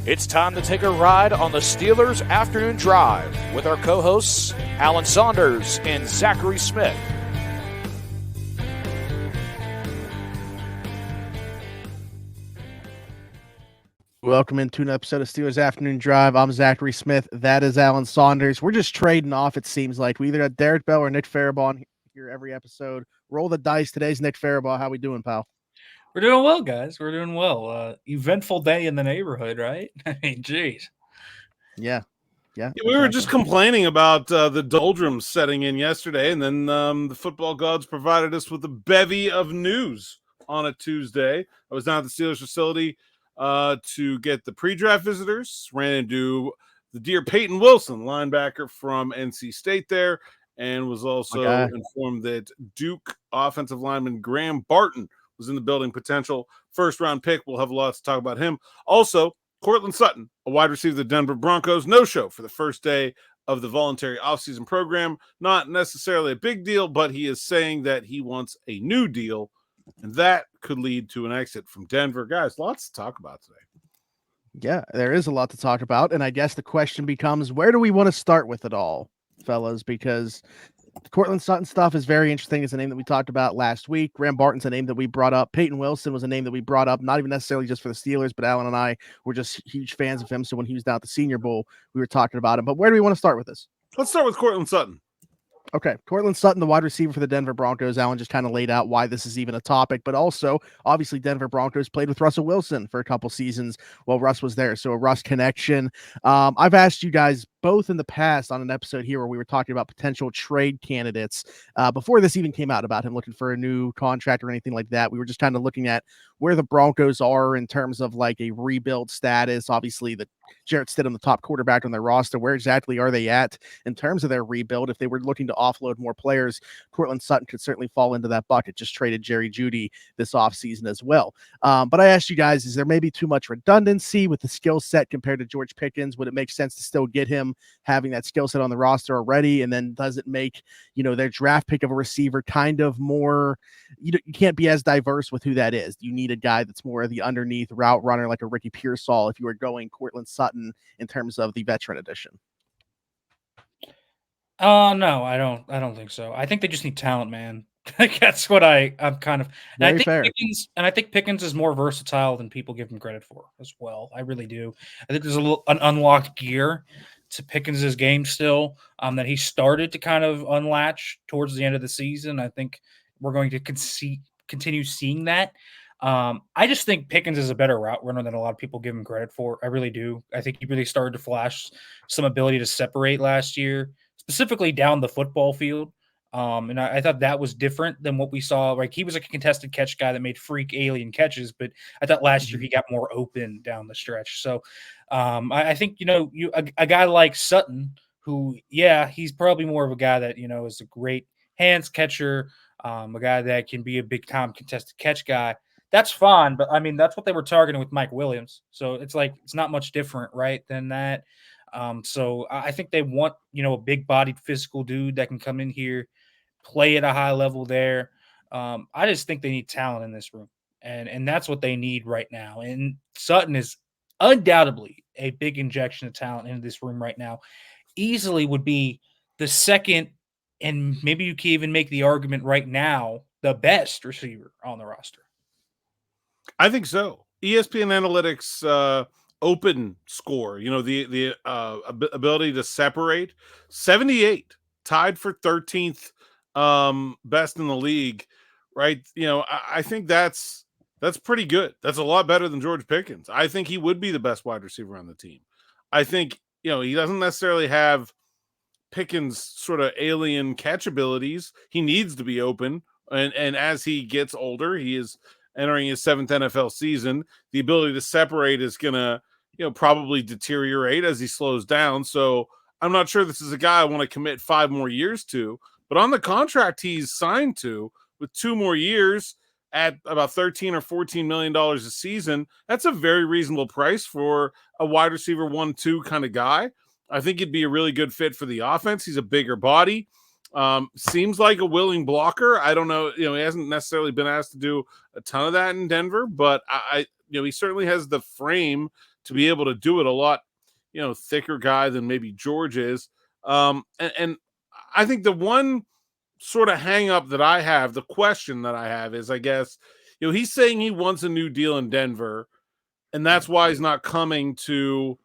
It's time to take a ride on the Steelers Afternoon Drive with our co-hosts Alan Saunders and Zachary Smith. Welcome into an episode of Steelers Afternoon Drive. I'm Zachary Smith. That is Alan Saunders. We're just trading off, it seems like. We either got Derek Bell or Nick Farabaugh here every episode. Roll the dice. Today's Nick Farabaugh. How we doing, pal? We're doing well, guys. We're doing well. Eventful day in the neighborhood, right? I mean, geez. Yeah. We were just complaining about the doldrums setting in yesterday, and then the football gods provided us with a bevy of news on a Tuesday. I was down at the Steelers facility to get the pre-draft visitors, ran into the dear Payton Wilson, linebacker from NC State there, and was also informed that Duke offensive lineman Graham Barton was in the building, potential first-round pick. We'll have a lot to talk about him. Also, Cortland Sutton, a wide receiver of the Denver Broncos, no-show for the first day of the voluntary offseason program. Not necessarily a big deal, but he is saying that he wants a new deal, and that could lead to an exit from Denver. Guys, lots to talk about today. Yeah, there is a lot to talk about, and I guess the question becomes, where do we want to start with it all, fellas? Because the Cortland Sutton stuff is very interesting. It's a name that we talked about last week. Graham Barton's a name that we brought up. Payton Wilson was a name that we brought up, not even necessarily just for the Steelers, but Alan and I were just huge fans of him. So when he was down at the Senior Bowl, we were talking about him. But where do we want to start with this? Let's start with Cortland Sutton. Okay, Cortland Sutton, the wide receiver for the Denver Broncos. Alan just kind of laid out why this is even a topic, but also, obviously, Denver Broncos played with Russell Wilson for a couple seasons while Russ was there, so a Russ connection. I've asked you guys both in the past on an episode here where we were talking about potential trade candidates before this even came out about him looking for a new contract or anything like that. We were just kind of looking at where the Broncos are in terms of like a rebuild status. Obviously, the Jarrett Stidham, the top quarterback on their roster. Where exactly are they at in terms of their rebuild? If they were looking to offload more players, Cortland Sutton could certainly fall into that bucket. Just traded Jerry Jeudy this offseason as well. But I asked you guys, is there maybe too much redundancy with the skill set compared to George Pickens? Would it make sense to still get him having that skill set on the roster already? And then does it make, their draft pick of a receiver kind of more, you can't be as diverse with who that is. You need a guy that's more of the underneath route runner, like a Ricky Pearsall, if you were going Cortland Sutton in terms of the veteran edition. No, I don't think so. I think they just need talent, man. That's what I'm kind of. And I think Pickens is more versatile than people give him credit for as well. I really do. I think there's an unlocked gear to Pickens' game still that he started to kind of unlatch towards the end of the season. I think we're going to continue seeing that. I just think Pickens is a better route runner than a lot of people give him credit for. I really do. I think he really started to flash some ability to separate last year, specifically down the football field. And I thought that was different than what we saw. Like, he was like a contested catch guy that made freak alien catches, but I thought last year he got more open down the stretch. So I think, a guy like Sutton, who, he's probably more of a guy that, is a great hands catcher, a guy that can be a big time contested catch guy. That's fine, but I mean, that's what they were targeting with Mike Williams. So it's like, it's not much different, right, than that. So I think they want, a big bodied physical dude that can come in here, play at a high level there. I just think they need talent in this room, and that's what they need right now. And Sutton is undoubtedly a big injection of talent into this room right now. Easily would be the second, and maybe you can even make the argument right now, the best receiver on the roster. I think so. ESPN Analytics open score, the ability to separate, 78, tied for 13th best in the league, right? I think that's pretty good. That's a lot better than George Pickens. I think he would be the best wide receiver on the team. I think, he doesn't necessarily have Pickens' sort of alien catch abilities. He needs to be open. And as he gets older, he is entering his 7th NFL season. The ability to separate is going to, probably deteriorate as he slows down. So I'm not sure this is a guy I want to commit 5 more years to. But on the contract he's signed to, with 2 more years at about $13 or $14 million a season, that's a very reasonable price for a wide receiver 1-2 kind of guy. I think he'd be a really good fit for the offense. He's a bigger body. Seems like a willing blocker. I don't know. He hasn't necessarily been asked to do a ton of that in Denver, but he certainly has the frame to be able to do it a lot, thicker guy than maybe George is. And I think the one sort of hang up that I have, the question that I have is, I guess, he's saying he wants a new deal in Denver, and that's why he's not coming to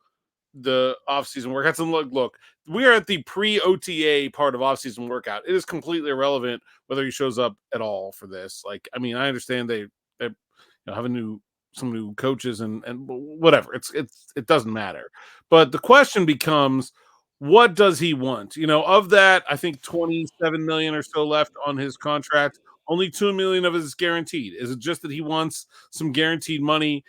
the offseason workouts. And look, we are at the pre-OTA part of offseason workout. It is completely irrelevant whether he shows up at all for this. Like, I mean, I understand they have some new coaches and whatever. It doesn't matter. But the question becomes, what does he want? Of that, I think $27 million or so left on his contract. Only $2 million of it is guaranteed. Is it just that he wants some guaranteed money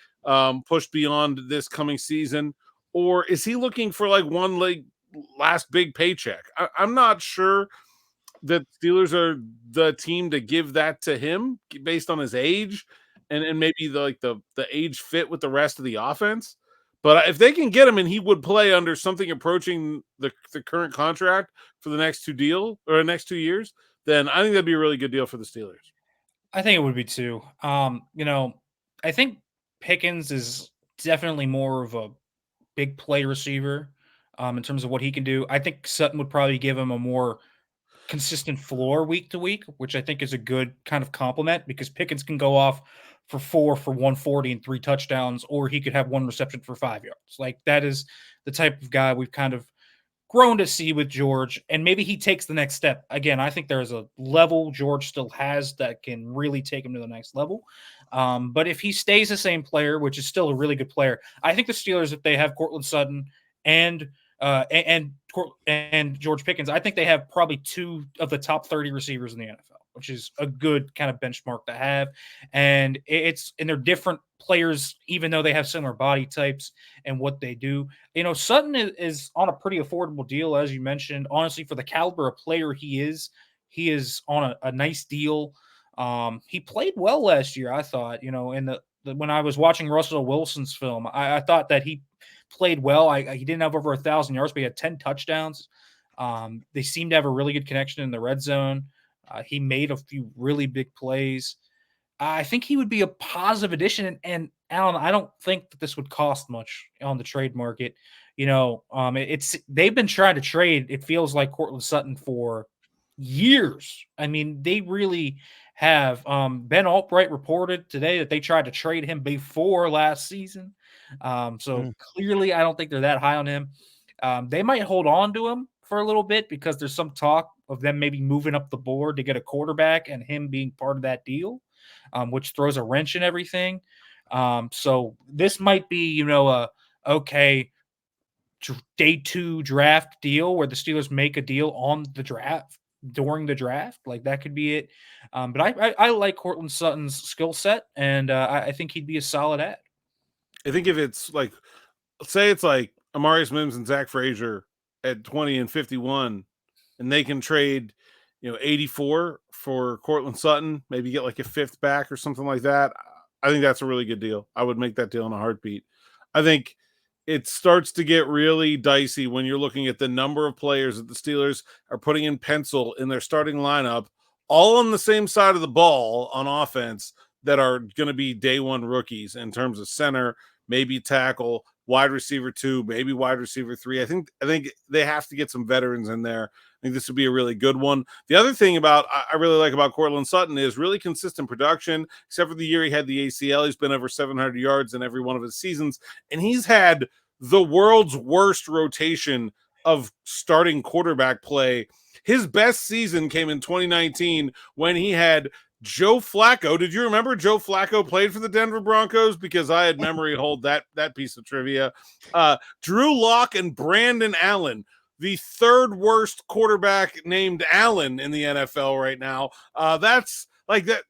pushed beyond this coming season? Or is he looking for one last big paycheck? I'm not sure that Steelers are the team to give that to him based on his age and maybe the age fit with the rest of the offense. But if they can get him and he would play under something approaching the current contract for the next 2 years, then I think that'd be a really good deal for the Steelers. I think it would be too. I think Pickens is definitely more of a big play receiver in terms of what he can do. I think Sutton would probably give him a more consistent floor week to week, which I think is a good kind of compliment, because Pickens can go off for 140 and 3 touchdowns, or he could have 1 reception for 5 yards. Like, that is the type of guy we've kind of grown to see with George, and maybe he takes the next step. Again, I think there's a level George still has that can really take him to the next level. But if he stays the same player, which is still a really good player, I think the Steelers, if they have Cortland Sutton and George Pickens, I think they have probably 2 of the top 30 receivers in the NFL, which is a good kind of benchmark to have. And they're different players, even though they have similar body types and what they do. Sutton is on a pretty affordable deal, as you mentioned. Honestly, for the caliber of player he is on a nice deal. He played well last year, I thought. When I was watching Russell Wilson's film, I thought that he played well. He didn't have over 1,000 yards, but he had 10 touchdowns. They seemed to have a really good connection in the red zone. He made a few really big plays. I think he would be a positive addition. And Alan, I don't think that this would cost much on the trade market. They've been trying to trade, it feels like, Cortland Sutton for years. I mean, they really have. Ben Albright reported today that they tried to trade him before last season. Clearly, I don't think they're that high on him. They might hold on to him for a little bit because there's some talk of them maybe moving up the board to get a quarterback and him being part of that deal, which throws a wrench in everything. So this might be, day 2 draft deal where the Steelers make a deal on the draft, during the draft. Like, that could be it. But I like Cortland Sutton's skill set, and I think he'd be a solid add. I think if it's say it's like Amarius Mims and Zach Frazier at 20 and 51, and they can trade, 84 for Cortland Sutton, maybe get like a 5th back or something like that. I think that's a really good deal. I would make that deal in a heartbeat. I think it starts to get really dicey when you're looking at the number of players that the Steelers are putting in pencil in their starting lineup, all on the same side of the ball on offense, that are going to be day 1 rookies in terms of center, maybe tackle, wide receiver 2, maybe wide receiver 3. I think they have to get some veterans in there. I think this would be a really good one. The other thing I really like about Cortland Sutton is really consistent production. Except for the year he had the ACL, he's been over 700 yards in every one of his seasons, and he's had the world's worst rotation of starting quarterback play. His best season came in 2019 when he had Joe Flacco. Did you remember Joe Flacco played for the Denver Broncos? Because I had memory hold that piece of trivia. Drew Lock and Brandon Allen, the 3rd worst quarterback named Allen in the NFL right now. That's like that.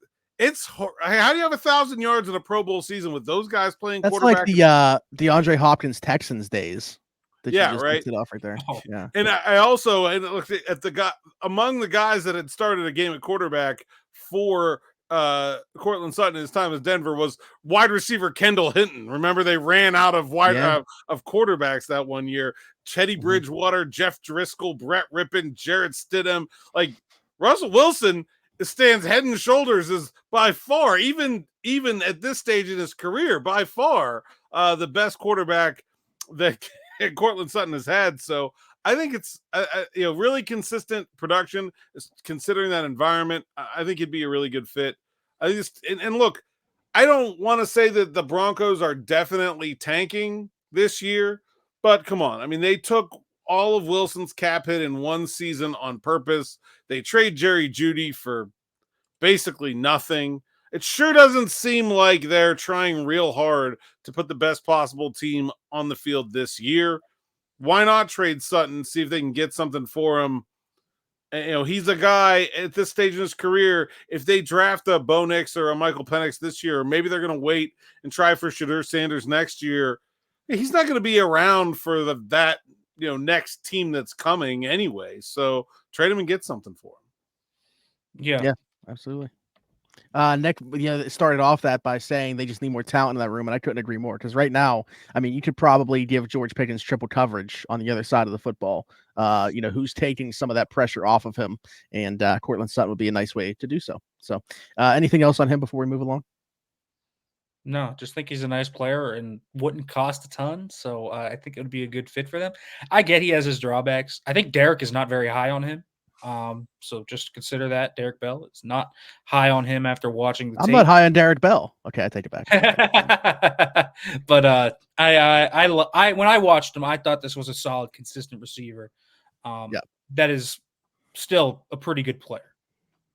How do you have 1,000 yards in a Pro Bowl season with those guys playing quarterback? That's like the DeAndre Hopkins Texans days. Yeah, right. It off right there. Oh. Yeah. And I also looked at the guy among the guys that had started a game at quarterback for Cortland Sutton in his time as Denver was wide receiver Kendall Hinton. Remember, they ran out of of quarterbacks that one year. Teddy Bridgewater, Jeff Driscoll, Brett Rippon, Jarrett Stidham. Like, Russell Wilson stands head and shoulders as by far, even at this stage in his career, by far the best quarterback that Cortland Sutton has had. So I think it's really consistent production, considering that environment. I think it'd be a really good fit. I just and look, I don't want to say that the Broncos are definitely tanking this year, but come on. I mean, they took all of Wilson's cap hit in one season on purpose. They trade Jerry Jeudy for basically nothing. It sure doesn't seem like they're trying real hard to put the best possible team on the field this year. Why not trade Sutton, see if they can get something for him? And, he's a guy at this stage in his career. If they draft a Bo Nix or a Michael Penix this year, or maybe they're going to wait and try for Shadur Sanders next year, he's not going to be around for that next team that's coming anyway. So trade him and get something for him. Yeah, absolutely. Nick, started off that by saying they just need more talent in that room, and I couldn't agree more. Because right now, I mean, you could probably give George Pickens triple coverage on the other side of the football. Who's taking some of that pressure off of him, and Cortland Sutton would be a nice way to do so. So, anything else on him before we move along? No, just think he's a nice player and wouldn't cost a ton. So I think it would be a good fit for them. I get he has his drawbacks. I think Derek is not very high on him. So just consider that Derek Bell is not high on him after watching the tape. I'm not high on Derek Bell. Okay, I take it back. But I when I watched him, I thought this was a solid, consistent receiver. That is still a pretty good player.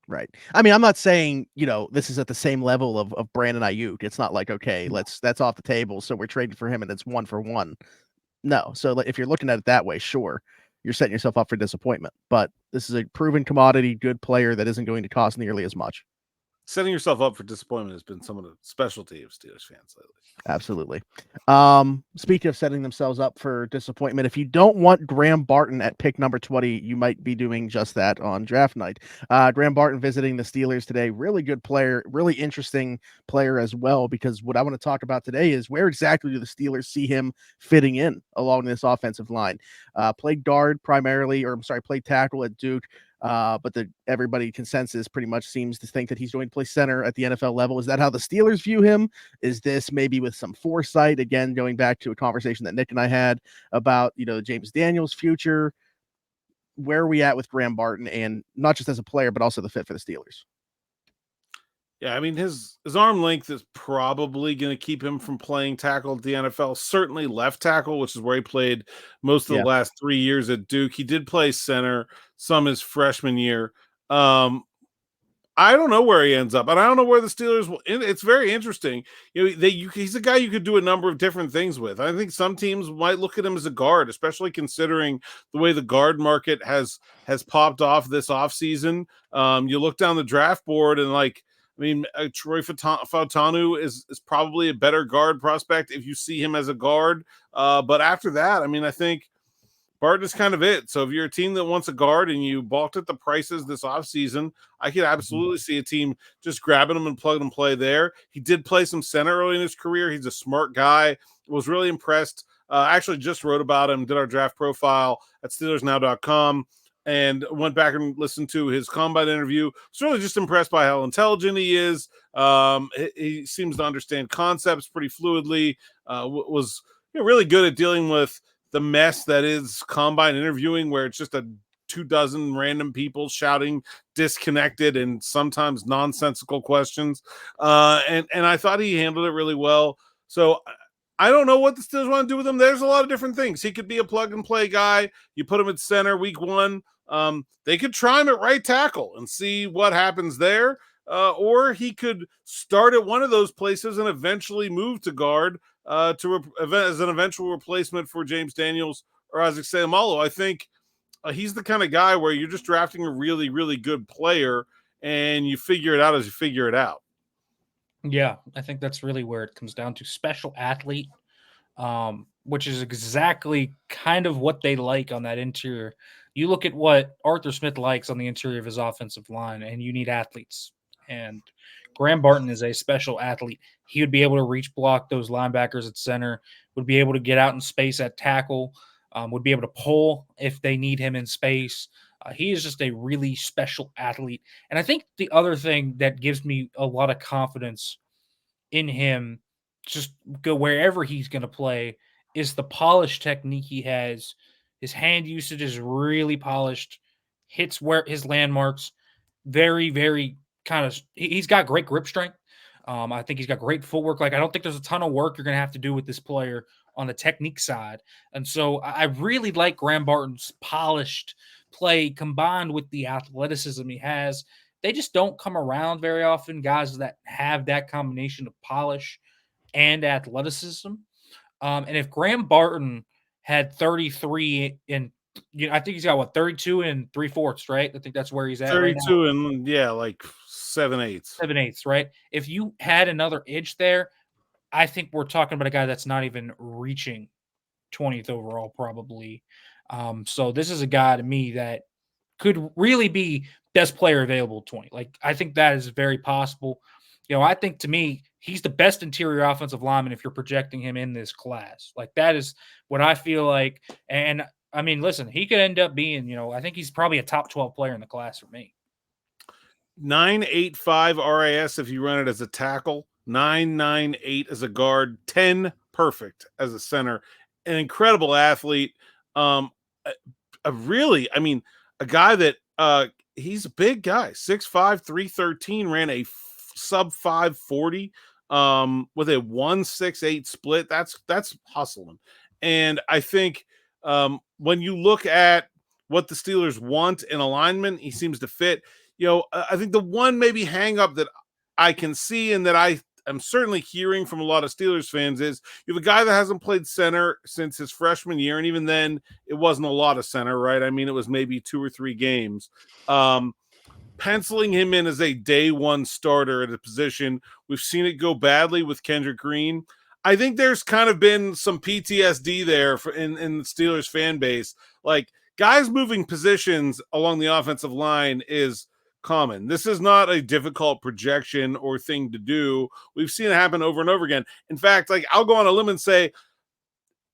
Right. I mean, I'm not saying, this is at the same level of Brandon Ayuk. It's not like, okay, that's off the table. So we're trading for him and it's 1-for-1. No. So if you're looking at it that way, sure, you're setting yourself up for disappointment. But this is a proven commodity, good player that isn't going to cost nearly as much. Setting yourself up for disappointment has been some of the specialty of Steelers fans lately. Absolutely. Speaking of setting themselves up for disappointment, if you don't want Graham Barton at pick number 20, you might be doing just that on draft night. Graham Barton visiting the Steelers today. Really good player, really interesting player as well, because what I want to talk about today is where exactly do the Steelers see him fitting in along this offensive line? Played guard primarily, played tackle at Duke. But everybody consensus pretty much seems to think that he's going to play center at the NFL level. Is that how the Steelers view him? Is this maybe with some foresight? Again, going back to a conversation that Nick and I had about, James Daniels' future. Where are we at with Graham Barton, and not just as a player, but also the fit for the Steelers? Yeah, I mean, his arm length is probably going to keep him from playing tackle at the NFL. Certainly left tackle, which is where he played most of the last 3 years at Duke. He did play center some his freshman year. I don't know where he ends up, and I don't know where the Steelers will. It's very interesting. He's a guy you could do a number of different things with. I think some teams might look at him as a guard, especially considering the way the guard market has popped off this offseason. You look down the draft board and Troy Fautanu is probably a better guard prospect if you see him as a guard. But after that, I think Barton is kind of it. So if you're a team that wants a guard and you balked at the prices this offseason, I could absolutely see a team just grabbing him and plug and play there. He did play some center early in his career. He's a smart guy. Was really impressed. Actually just wrote about him, did our draft profile at SteelersNow.com. And went back and listened to his combine interview. Was really just impressed by how intelligent he is. He seems to understand concepts pretty fluidly. Was really good at dealing with the mess that is combine interviewing, where it's just 24 random people shouting disconnected and sometimes nonsensical questions. And I thought he handled it really well. So I don't know what the Steelers want to do with him. There's a lot of different things. He could be a plug-and-play guy. You put him at center week 1. They could try him at right tackle and see what happens there. Or he could start at one of those places and eventually move to guard as an eventual replacement for James Daniels or Isaac Seumalo. I think he's the kind of guy where you're just drafting a really, really good player and you figure it out as you figure it out. Yeah, I think that's really where it comes down to. Special athlete, which is exactly kind of what they like on that interior. You look at what Arthur Smith likes on the interior of his offensive line, and you need athletes. And Graham Barton is a special athlete. He would be able to reach block those linebackers at center, would be able to get out in space at tackle, would be able to pull if they need him in space. He is just a really special athlete. And I think the other thing that gives me a lot of confidence in him, just go wherever he's going to play is the polished technique he has. His hand usage is really polished, hits where his landmarks, very, very kind of, he's got great grip strength. I think he's got great footwork. Like, I don't think there's a ton of work you're going to have to do with this player on the technique side. And so I really like Graham Barton's polished play combined with the athleticism he has. They just don't come around very often, guys that have that combination of polish and athleticism. And if Graham Barton had 33 and I think he's got 32 and 3/4, right? I think that's where he's at. 32 right now. And like 7/8. 7/8, right? If you had another inch there, I think we're talking about a guy that's not even reaching 20th overall, probably. So this is a guy to me that could really be best player available 20. Like, I think that is very possible. I think to me, he's the best interior offensive lineman if you're projecting him in this class. Like, that is what I feel like. And I mean, listen, he could end up being, I think he's probably a top 12 player in the class for me. 9.85 RAS if you run it as a tackle, 9.98 as a guard, 10 perfect as a center. An incredible athlete. A guy that he's a big guy, 6'5", 313, ran a sub 540 with a 1.68 split. That's hustling. And I think when you look at what the Steelers want in alignment, he seems to fit. I think the one maybe hang up that I can see and that I am certainly hearing from a lot of Steelers fans is you have a guy that hasn't played center since his freshman year. And even then it wasn't a lot of center, right? I mean, it was maybe 2 or 3 games. Penciling him in as a day one starter at a position. We've seen it go badly with Kendrick Green. I think there's kind of been some PTSD there in the Steelers fan base. Like, guys moving positions along the offensive line is common. This is not a difficult projection or thing to do. We've seen it happen over and over again. In fact, like, I'll go on a limb and say,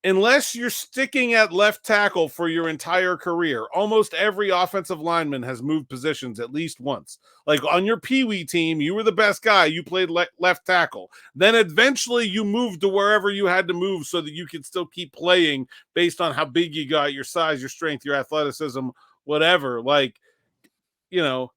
unless you're sticking at left tackle for your entire career, almost every offensive lineman has moved positions at least once. Like, on your Pee-wee team, you were the best guy. You played left tackle. Then eventually you moved to wherever you had to move so that you could still keep playing based on how big you got, your size, your strength, your athleticism, whatever. Like,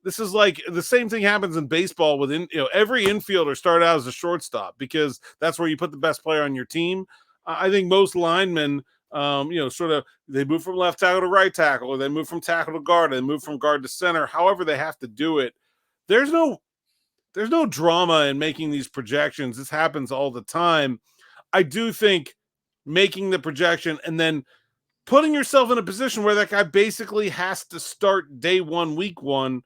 this is like the same thing happens in baseball with every infielder started out as a shortstop because that's where you put the best player on your team. I think most linemen, sort of, they move from left tackle to right tackle, or they move from tackle to guard, and move from guard to center. However they have to do it. There's no drama in making these projections. This happens all the time. I do think making the projection and then putting yourself in a position where that guy basically has to start day one, week one,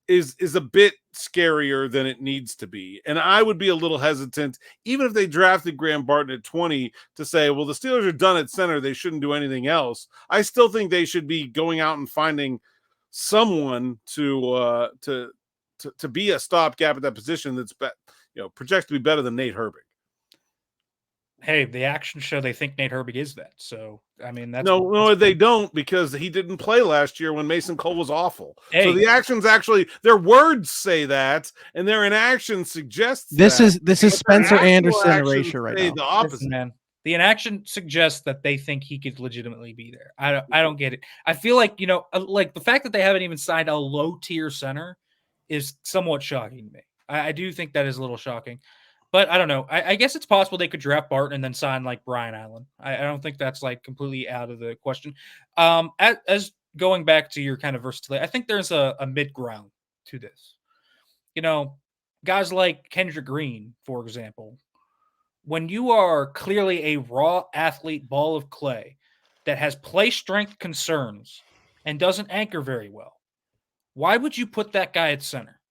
is a bit scarier than it needs to be. And I would be a little hesitant, even if they drafted Graham Barton at 20, to say, well, the Steelers are done at center, they shouldn't do anything else. I still think they should be going out and finding someone to be a stopgap at that position that's projected to be better than Nate Herbig. Hey, the actions show they think Nate Herbig is that. So, I mean, that's no, they don't, because he didn't play last year when Mason Cole was awful. Hey. So the actions actually, their words say that, and their inaction suggests this is Spencer Anderson erasure right now. The opposite. Listen, man. The inaction suggests that they think he could legitimately be there. I don't get it. I feel like, like the fact that they haven't even signed a low tier center is somewhat shocking to me. I do think that is a little shocking. But I don't know. I guess it's possible they could draft Barton and then sign like Brian Allen. I don't think that's like completely out of the question. As going back to your kind of versatility, I think there's a mid ground to this. Guys like Kendrick Green, for example, when you are clearly a raw athlete ball of clay that has play strength concerns and doesn't anchor very well, why would you put that guy at center?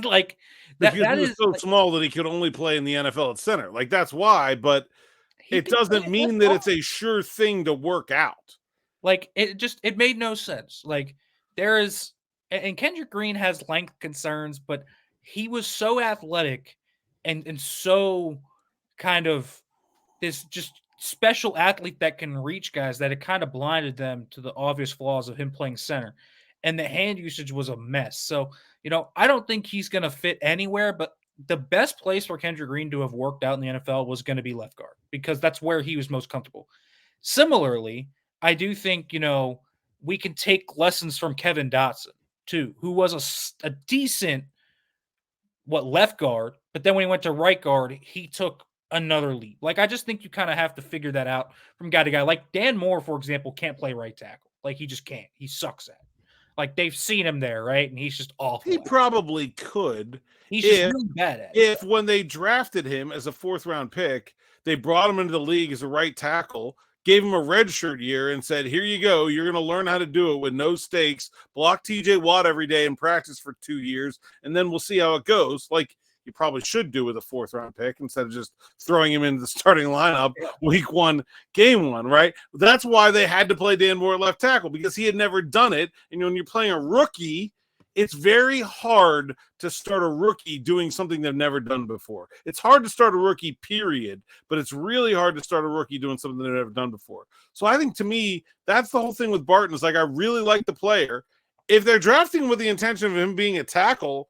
Like, because he was so small that he could only play in the NFL at center. Like, that's why, but it doesn't mean that it's a sure thing to work out. Like, it made no sense. Like, and Kendrick Green has length concerns, but he was so athletic and so kind of this just special athlete that can reach guys that it kind of blinded them to the obvious flaws of him playing center. And the hand usage was a mess. So, I don't think he's going to fit anywhere, but the best place for Kendrick Green to have worked out in the NFL was going to be left guard because that's where he was most comfortable. Similarly, I do think, we can take lessons from Kevin Dotson too, who was a decent left guard, but then when he went to right guard, he took another leap. Like, I just think you kind of have to figure that out from guy to guy. Like Dan Moore, for example, can't play right tackle. Like, he just can't. He sucks at it. Like, they've seen him there, right? And he's just awful. He probably could. He's just really bad at it. If when they drafted him as a 4th-round pick, they brought him into the league as a right tackle, gave him a redshirt year and said, here you go. You're going to learn how to do it with no stakes. Block TJ Watt every day and practice for 2 years, and then we'll see how it goes. Like you probably should do with a 4th-round pick instead of just throwing him into the starting lineup week 1, game 1, right? That's why they had to play Dan Moore at left tackle, because he had never done it. And when you're playing a rookie, it's very hard to start a rookie doing something they've never done before. It's hard to start a rookie, period, but it's really hard to start a rookie doing something they've never done before. So I think, to me, that's the whole thing with Barton. Is like, I really like the player. If they're drafting with the intention of him being a tackle,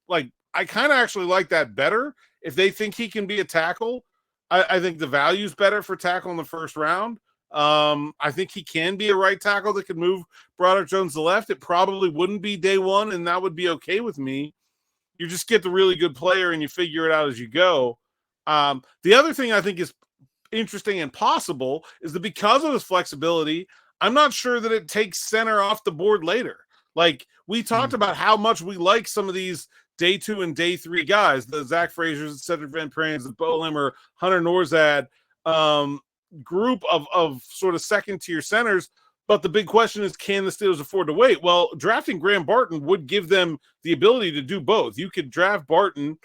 like, I kind of actually like that better. If they think he can be a tackle, I think the value's better for tackle in the 1st round. I think he can be a right tackle that could move Broderick Jones to left. It probably wouldn't be day 1, and that would be okay with me. You just get the really good player and you figure it out as you go. The other thing I think is interesting and possible is that because of his flexibility, I'm not sure that it takes center off the board later. Like, we talked about how much we like some of these day 2 and day 3 guys, the Zach Frazier's, Cedric Van Pran's, the Bo Limmer, Hunter Norzad, group of sort of second-tier centers. But the big question is, can the Steelers afford to wait? Well, drafting Graham Barton would give them the ability to do both. You could draft Barton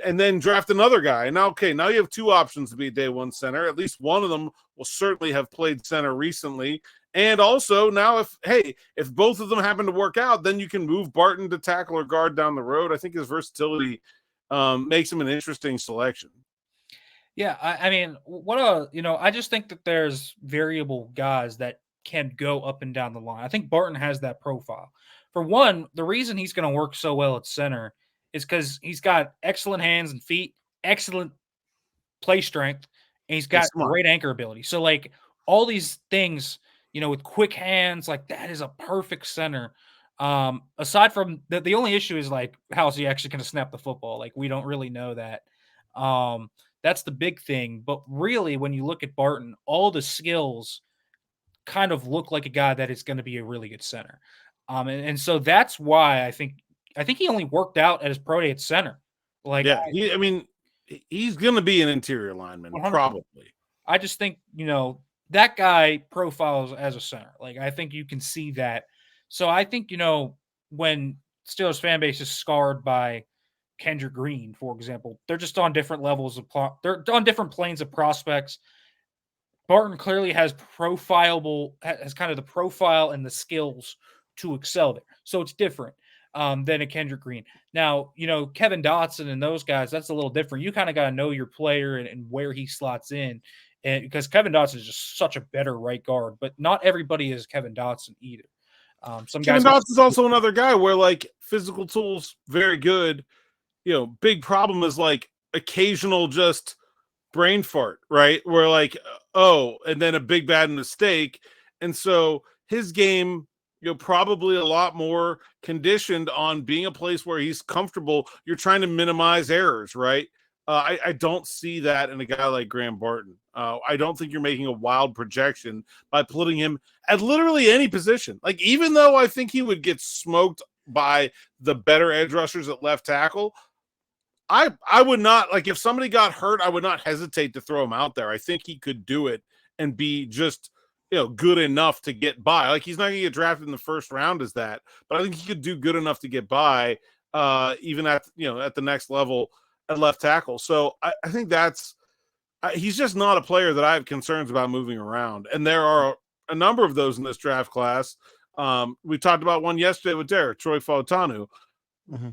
and then draft another guy. And now you have 2 options to be a day 1 center. At least one of them will certainly have played center recently. And also now, if both of them happen to work out, then you can move Barton to tackle or guard down the road. I think his versatility makes him an interesting selection. Yeah, I mean, I just think that there's variable guys that can go up and down the line. I think Barton has that profile. For one, the reason he's going to work so well at center is because he's got excellent hands and feet, excellent play strength, and he's got great anchor ability. So, like, all these things, with quick hands, like, that is a perfect center. Aside from the only issue is, like, how is he actually going to snap the football? Like, we don't really know that. That's the big thing. But really, when you look at Barton, all the skills kind of look like a guy that is going to be a really good center. And so that's why I think he only worked out at his pro day at center. Like, yeah, he's going to be an interior lineman, 100%. Probably. I just think, that guy profiles as a center. Like, I think you can see that. So I think, when Steelers fan base is scarred by Kendrick Green, for example, they're just on different levels of they're on different planes of prospects. Barton clearly has kind of the profile and the skills to excel there. So it's different than a Kendrick Green. Now, Kevin Dotson and those guys, that's a little different. You kind of got to know your player and where he slots in. And because Kevin Dotson is just such a better right guard, but not everybody is Kevin Dotson either. Kevin Dotson is also another guy where, like, physical tools, very good. Big problem is, like, occasional just brain fart, right? Where, like, and then a big bad mistake. And so his game, probably a lot more conditioned on being a place where he's comfortable. You're trying to minimize errors, right? I don't see that in a guy like Graham Barton. I don't think you're making a wild projection by putting him at literally any position. Like, even though I think he would get smoked by the better edge rushers at left tackle, I would not, like, if somebody got hurt, I would not hesitate to throw him out there. I think he could do it and be just, good enough to get by. Like, he's not going to get drafted in the 1st round as that, but I think he could do good enough to get by, even at the next level at left tackle. So I think he's just not a player that I have concerns about moving around. And there are a number of those in this draft class. We talked about one yesterday with Derek, Troy Fautanu. Mm-hmm.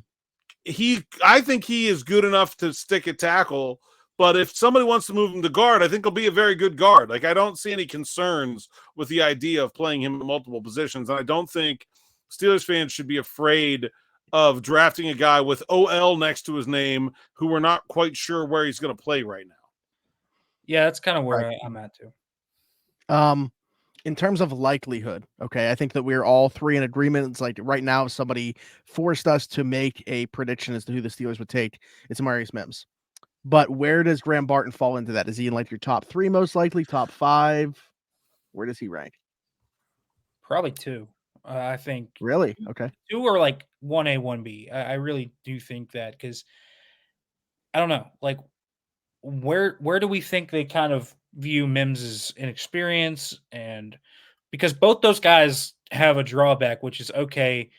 I think he is good enough to stick at tackle, but if somebody wants to move him to guard, I think he'll be a very good guard. Like, I don't see any concerns with the idea of playing him in multiple positions. And I don't think Steelers fans should be afraid of drafting a guy with OL next to his name who we're not quite sure where he's going to play right now. Yeah, that's kind of where I'm at too. In terms of likelihood, okay, I think that we're all three in agreement. It's like right now, if somebody forced us to make a prediction as to who the Steelers would take, it's Amarius Mims. But where does Graham Barton fall into that? Is he in like your top 3 most likely, top 5? Where does he rank? Probably 2. I think. Really? Okay. 2 or like 1A, 1B. I really do think that because I don't know, like where do we think they kind of view Mims' inexperience, and because both those guys have a drawback, which is okay.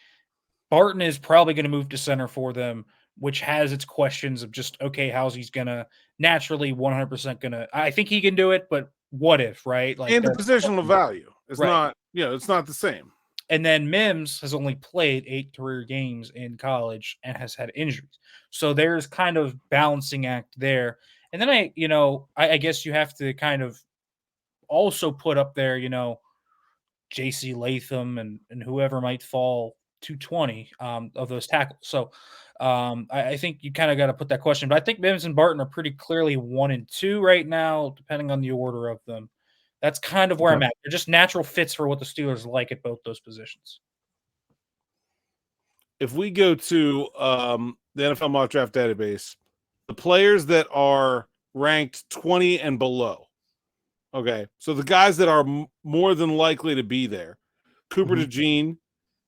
Barton is probably going to move to center for them, which has its questions of just, okay, how's he's going to naturally 100% going to, I think he can do it, but what if, right? Like, and the positional value is right. not, it's not the same. And then Mims has only played 8 career games in college and has had injuries. So there's kind of balancing act there. And then I guess you have to kind of also put up there, JC Latham and whoever might fall 220 of those tackles. So I think you kind of got to put that question. But I think Mims and Barton are pretty clearly 1 and 2 right now, depending on the order of them. That's kind of where I'm at. They're just natural fits for what the Steelers like at both those positions. If we go to the NFL mock draft database, the players that are ranked 20 and below. Okay, so the guys that are more than likely to be there: Cooper DeJean,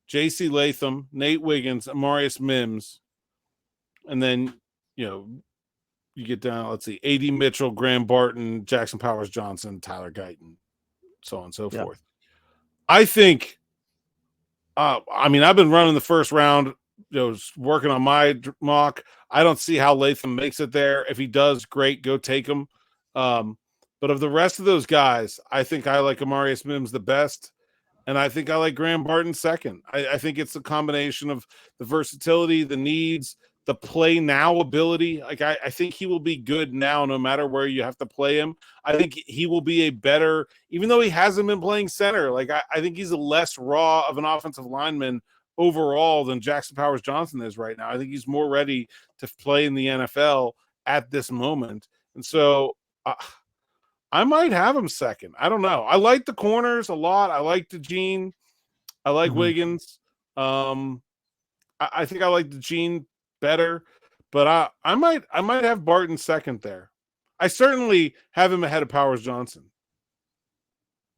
J.C. Latham, Nate Wiggins, Amarius Mims, and then you get down. Let's see: A.D. Mitchell, Graham Barton, Jackson Powers Johnson, Tyler Guyton, so on and so forth. I think. I've been running the first round. Working on my mock. I don't see how Latham makes it there. If he does, great, go take him. But of the rest of those guys, I think I like Amarius Mims the best, and I think I like Graham Barton second. I think it's a combination of the versatility, the needs, the play now ability. Like I think he will be good now, no matter where you have to play him. I think he will be a better, even though he hasn't been playing center. Like I think he's a less raw of an offensive lineman overall than Jackson Powers Johnson is right now. I think he's more ready to play in the NFL at this moment, and so. I might have him second. I don't know. I like the corners a lot. I like DeJean. I like Wiggins. I think I like DeJean better, but I might have Barton second there. I certainly have him ahead of Powers Johnson.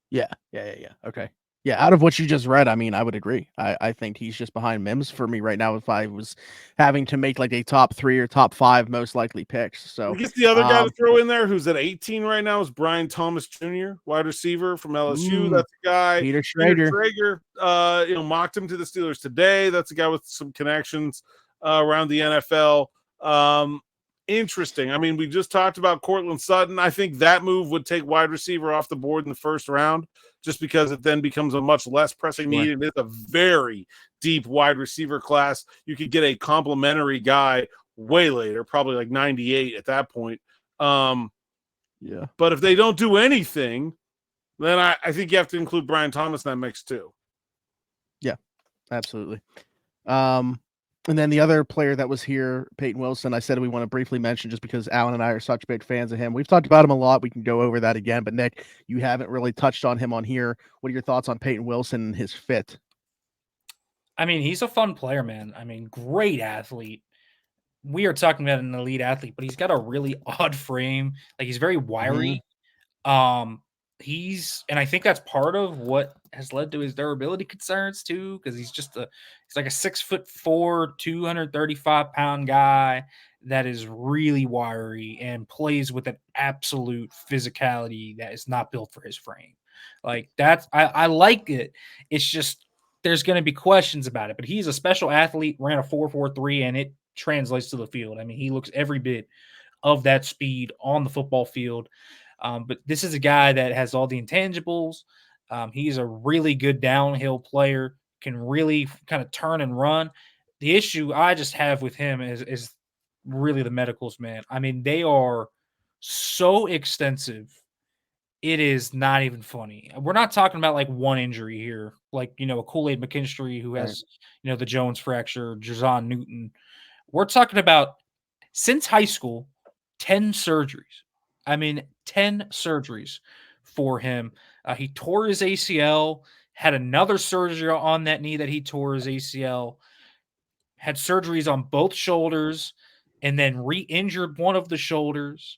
Yeah. Okay. Yeah, out of what you just read, I would agree. I think he's just behind Mims for me right now if I was having to make like a top 3 or top 5 most likely picks. So I guess the other guy to throw in there who's at 18 right now is Brian Thomas Jr., wide receiver from LSU. That's a guy. Peter Schrager. Mocked him to the Steelers today. That's a guy with some connections around the NFL. Interesting. We just talked about Cortland Sutton. I think that move would take wide receiver off the board in the first round, just because it then becomes a much less pressing need. It is a very deep wide receiver class. You could get a complimentary guy way later, probably like 98 at that point. But if they don't do anything, then I think you have to include Brian Thomas in that mix too. Yeah, absolutely. And then the other player that was here, Payton Wilson, I said we want to briefly mention just because Alan and I are such big fans of him. We've talked about him a lot. We can go over that again. But, Nick, you haven't really touched on him on here. What are your thoughts on Payton Wilson and his fit? He's a fun player, man. Great athlete. We are talking about an elite athlete, but he's got a really odd frame. Like, he's very wiry. And I think that's part of what has led to his durability concerns too, because he's like a 6'4", 235-pound guy that is really wiry and plays with an absolute physicality that is not built for his frame. Like I like it. It's just there's going to be questions about it, but he's a special athlete, ran a 4.43, and it translates to the field. He looks every bit of that speed on the football field. But this is a guy that has all the intangibles. He's a really good downhill player, can really kind of turn and run. The issue I just have with him is really the medicals, man. They are so extensive it is not even funny. We're not talking about like one injury here, like, a Kool-Aid McKinstry who has, the Jones fracture, Jazon Newton. We're talking about since high school, 10 surgeries. I mean, 10 surgeries for him. He tore his ACL, had another surgery on that knee that he tore his ACL, had surgeries on both shoulders, and then re-injured one of the shoulders.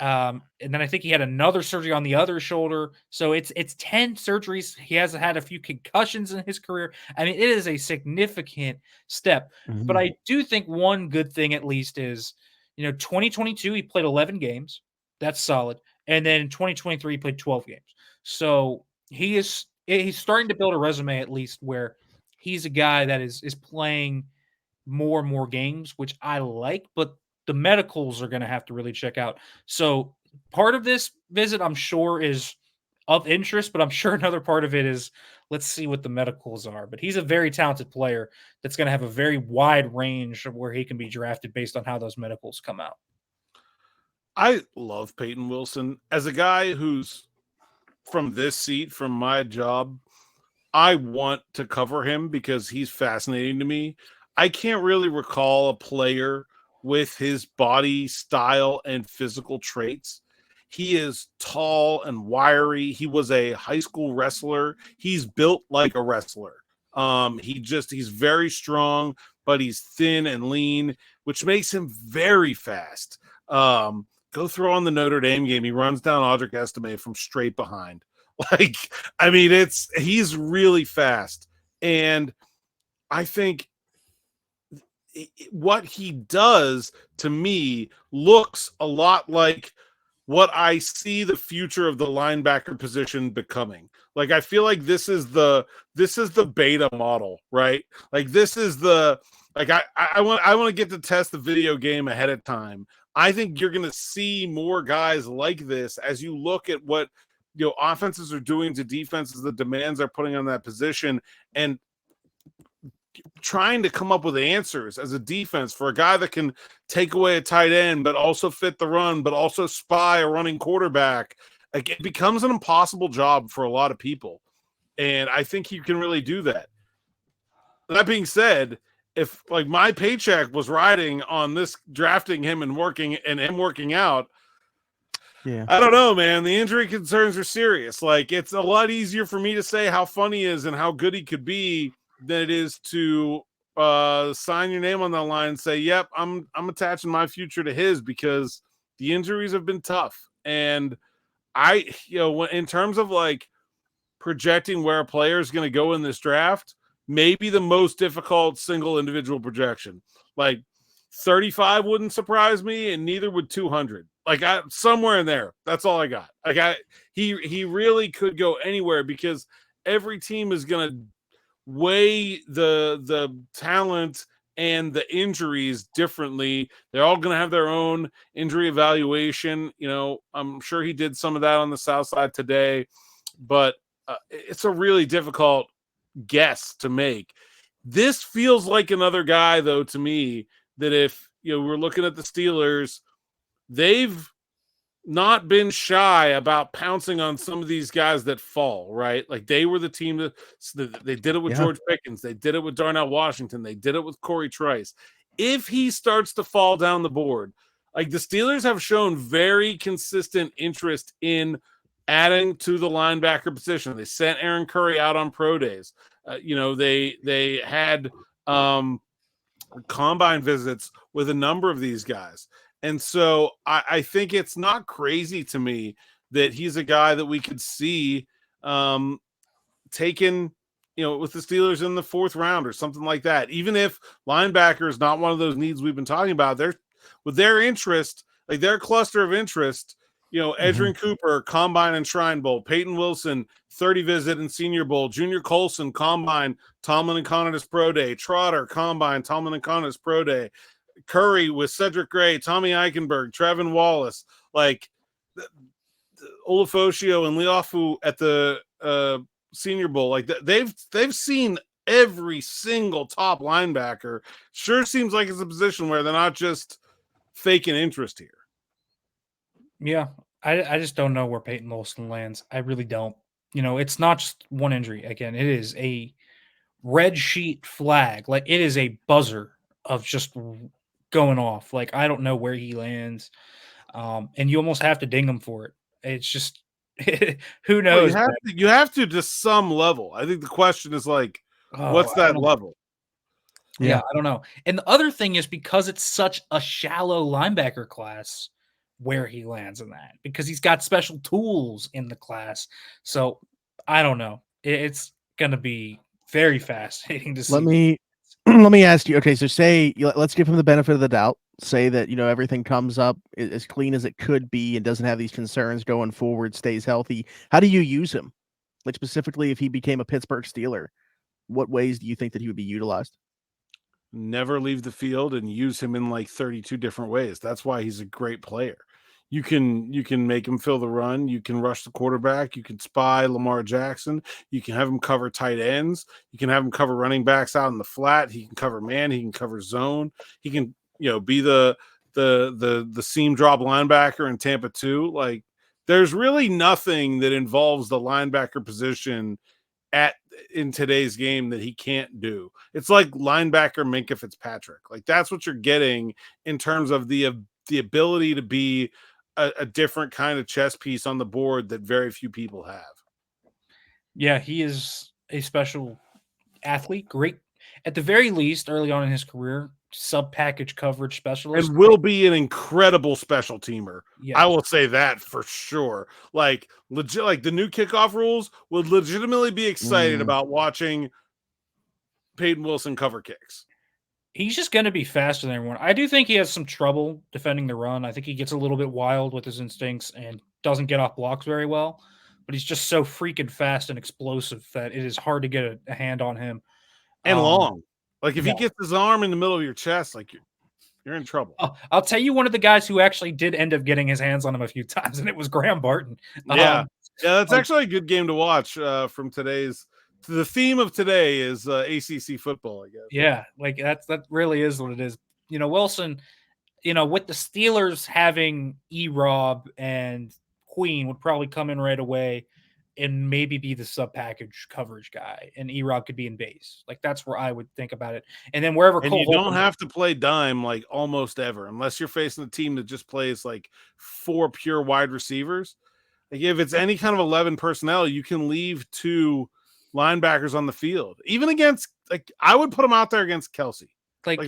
And then I think he had another surgery on the other shoulder. So it's 10 surgeries. He has had a few concussions in his career. I mean, it is a significant step. But I do think one good thing at least is, 2022, he played 11 games. That's solid. And then in 2023, he played 12 games. So he's starting to build a resume at least where he's a guy that is playing more and more games, which I like, but the medicals are going to have to really check out. So part of this visit, I'm sure, is of interest, but I'm sure another part of it is let's see what the medicals are. But he's a very talented player that's going to have a very wide range of where he can be drafted based on how those medicals come out. I love Payton Wilson. As a guy who's from this seat, from my job, I want to cover him because he's fascinating to me. I can't really recall a player with his body style and physical traits. He is tall and wiry. He was a high school wrestler. He's built like a wrestler. He's very strong, but he's thin and lean, which makes him very fast. Go throw on the Notre Dame game. He runs down Audric Estime from straight behind. He's really fast. And I think what he does to me looks a lot like what I see the future of the linebacker position becoming. Like, I feel like this is the beta model, right? Like, this is the, like, I want to get to test the video game ahead of time. I think you're going to see more guys like this as you look at what, offenses are doing to defenses, the demands they're putting on that position, and trying to come up with answers as a defense for a guy that can take away a tight end, but also fit the run, but also spy a running quarterback. Like, it becomes an impossible job for a lot of people. And I think he can really do that. That being said, if like my paycheck was riding on this drafting him and him working out, yeah, I don't know, man. The injury concerns are serious. Like, it's a lot easier for me to say how fun he is and how good he could be than it is to sign your name on that line and say, yep, I'm attaching my future to his, because the injuries have been tough. And in terms of like projecting where a player is going to go in this draft, maybe the most difficult single individual projection, like 35 wouldn't surprise me, and neither would 200. Like, somewhere in there. That's all I got. Like, he really could go anywhere, because every team is going to weigh the talent and the injuries differently. They're all going to have their own injury evaluation. I'm sure he did some of that on the South Side today, but it's a really difficult guess to make. This feels like another guy, though, to me, that if we're looking at the Steelers, they've not been shy about pouncing on some of these guys that fall, right? Like, they were the team that they did it with George Pickens. They did it with Darnell Washington. They did it with Corey Trice. If he starts to fall down the board, like, the Steelers have shown very consistent interest in adding to the linebacker position. They sent Aaron Curry out on pro days. They had combine visits with a number of these guys. And so I think it's not crazy to me that he's a guy that we could see taken, with the Steelers in the 4th round or something like that. Even if linebacker is not one of those needs we've been talking about, with their interest, like their cluster of interest, Edgerrin Cooper, Combine and Shrine Bowl, Payton Wilson, 30 visit and Senior Bowl, Junior Colson, Combine, Tomlin and Conatus Pro Day, Trotter, Combine, Tomlin and Conatus Pro Day, Curry with Cedric Gray, Tommy Eichenberg, Trevin Wallace, like Olafosio and Leofu at the Senior Bowl. Like, they've seen every single top linebacker. Sure seems like it's a position where they're not just faking interest here. Yeah, I just don't know where Payton Wilson lands. I really don't. It's not just one injury. Again, it is a red sheet flag. Like, it is a buzzer of just going off. Like, I don't know where he lands. And you almost have to ding him for it. It's just who knows? Well, you have to some level. I think the question is like, what's that level? Yeah, I don't know. And the other thing is, because it's such a shallow linebacker class, where he lands in that, because he's got special tools in the class. So I don't know. It's going to be very fascinating to see. Let me ask you. Okay, so let's give him the benefit of the doubt. Say that everything comes up as clean as it could be and doesn't have these concerns going forward, stays healthy. How do you use him? Like, specifically, if he became a Pittsburgh Steeler, what ways do you think that he would be utilized? Never leave the field and use him in like 32 different ways. That's why he's a great player. You can make him fill the run. You can rush the quarterback. You can spy Lamar Jackson. You can have him cover tight ends. You can have him cover running backs out in the flat. He can cover man. He can cover zone. He can be the seam drop linebacker in Tampa 2. Like, there's really nothing that involves the linebacker position in today's game that he can't do. It's like linebacker Minkah Fitzpatrick. Like, that's what you're getting in terms of the ability to be a different kind of chess piece on the board that very few people have. Yeah, he is a special athlete. Great, at the very least, early on in his career, sub-package coverage specialist. And will be an incredible special teamer. Yeah. I will say that for sure. Like, legit, like the new kickoff rules would legitimately be excited about watching Payton Wilson cover kicks. He's just going to be faster than everyone. I do think he has some trouble defending the run. I think he gets a little bit wild with his instincts and doesn't get off blocks very well. But he's just so freaking fast and explosive that it is hard to get a hand on him. And long. Like, if he gets his arm in the middle of your chest, like, you're in trouble. I'll tell you one of the guys who actually did end up getting his hands on him a few times, and it was Graham Barton. Yeah, that's actually a good game to watch from today's. The theme of today is ACC football, I guess. Yeah, like that really is what it is. Wilson, with the Steelers having E-Rob and Queen would probably come in right away and maybe be the sub-package coverage guy, and E-Rob could be in base. Like, that's where I would think about it. And then wherever and Cole you don't have to play dime like almost ever, unless you're facing a team that just plays like 4 pure wide receivers. Like, if it's any kind of 11 personnel, you can leave 2 linebackers on the field, even against, like, I would put him out there against Kelsey. Like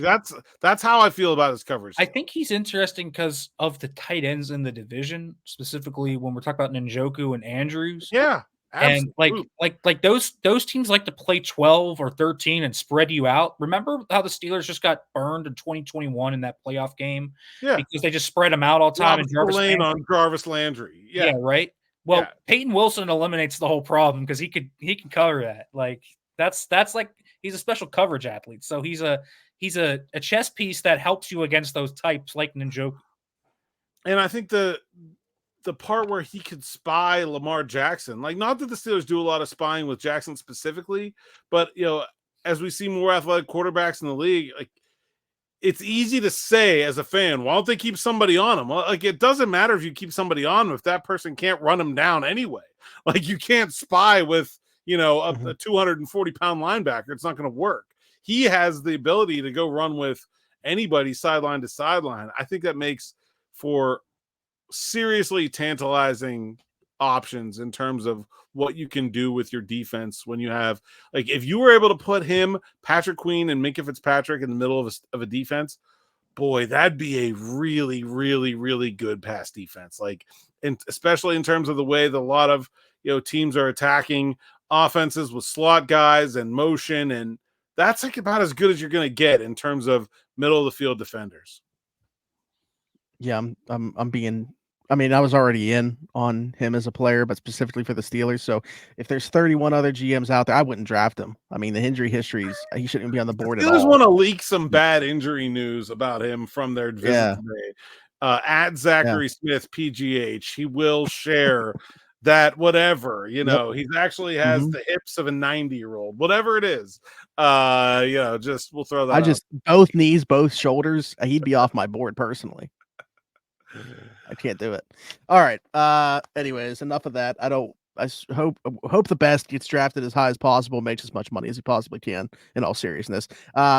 that's how I feel about his coverage. I think he's interesting because of the tight ends in the division, specifically when we're talking about Njoku and Andrews. Yeah, absolutely. And like those teams like to play 12 or 13 and spread you out. Remember how the Steelers just got burned in 2021 in that playoff game? Yeah, because they just spread them out all the time. And Jarvis Landry. Yeah, right. Well, Payton Wilson eliminates the whole problem because he can cover that. Like, that's like, he's a special coverage athlete. So he's a chess piece that helps you against those types like Njoku. And I think the part where he could spy Lamar Jackson, like, not that the Steelers do a lot of spying with Jackson specifically, but as we see more athletic quarterbacks in the league, like, it's easy to say as a fan, why don't they keep somebody on him? Well, like, it doesn't matter if you keep somebody on him if that person can't run him down anyway. Like, you can't spy with, a 240-pound linebacker. It's not going to work. He has the ability to go run with anybody sideline to sideline. I think that makes for seriously tantalizing options in terms of what you can do with your defense when you have, like, if you were able to put him, Patrick Queen, and Minkah Fitzpatrick in the middle of a defense, boy, that'd be a really, really, really good pass defense. Like, and especially in terms of the way that a lot of teams are attacking offenses with slot guys and motion, and that's like about as good as you're going to get in terms of middle of the field defenders. Yeah, I was already in on him as a player, but specifically for the Steelers. So if there's 31 other GMs out there, I wouldn't draft him. I mean, the injury histories, he shouldn't be on the board at all. Steelers want to leak some bad injury news about him from their visit today. At Zachary Smith, PGH, he will share that whatever, he actually has the hips of a 90-year-old, whatever it is. Just we'll throw that out. Both knees, both shoulders, he'd be off my board personally. I can't do it. All right. Anyways, enough of that. I hope the best gets drafted as high as possible, makes as much money as he possibly can, in all seriousness.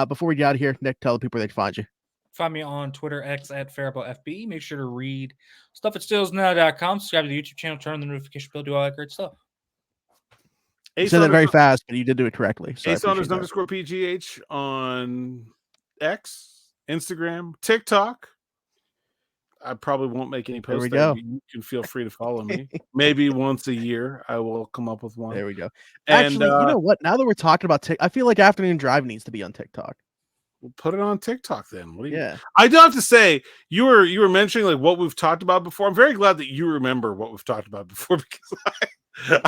Before we get out of here, Nick, tell the people where they can find you. Find me on Twitter, X at Farabaugh FB. Make sure to read stuff at steelsnow.com. Subscribe to the YouTube channel, turn on the notification bell, do all that great stuff. You said that very fast, but you did do it correctly. So Saunders _ PGH on X, Instagram, TikTok. I probably won't make any posts. There we go. You can feel free to follow me. Maybe once a year, I will come up with one. There we go. And, actually, you know what? Now that we're talking about TikTok, I feel like Afternoon Drive needs to be on TikTok. We'll put it on TikTok then. What do you? Yeah. I do have to say, you were mentioning like what we've talked about before. I'm very glad that you remember what we've talked about before because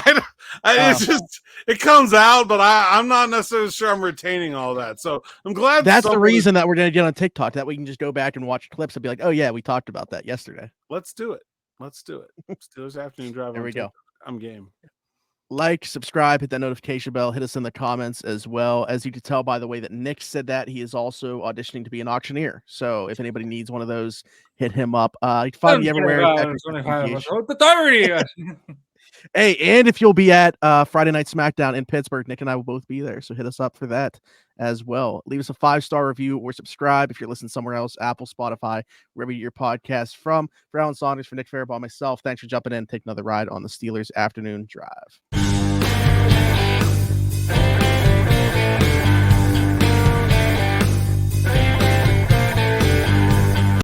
it's just it comes out, but I'm not necessarily sure I'm retaining all that. So I'm glad that's the reason that we're gonna get on TikTok, that we can just go back and watch clips and be like, oh yeah, we talked about that yesterday. Let's do it. Steelers Afternoon Drive. There we go. I'm game. Like, subscribe, hit that notification bell, hit us in the comments as well. As you can tell by the way that Nick said that, he is also auditioning to be an auctioneer. So if anybody needs one of those, hit him up. You can find me everywhere. Hey, and if you'll be at Friday Night SmackDown in Pittsburgh, Nick and I will both be there. So hit us up for that as well. Leave us a 5-star review or subscribe if you're listening somewhere else, Apple, Spotify, wherever you get your podcast from. For Alan Saunders, for Nick Farabaugh, myself, thanks for jumping in and taking another ride on the Steelers Afternoon Drive.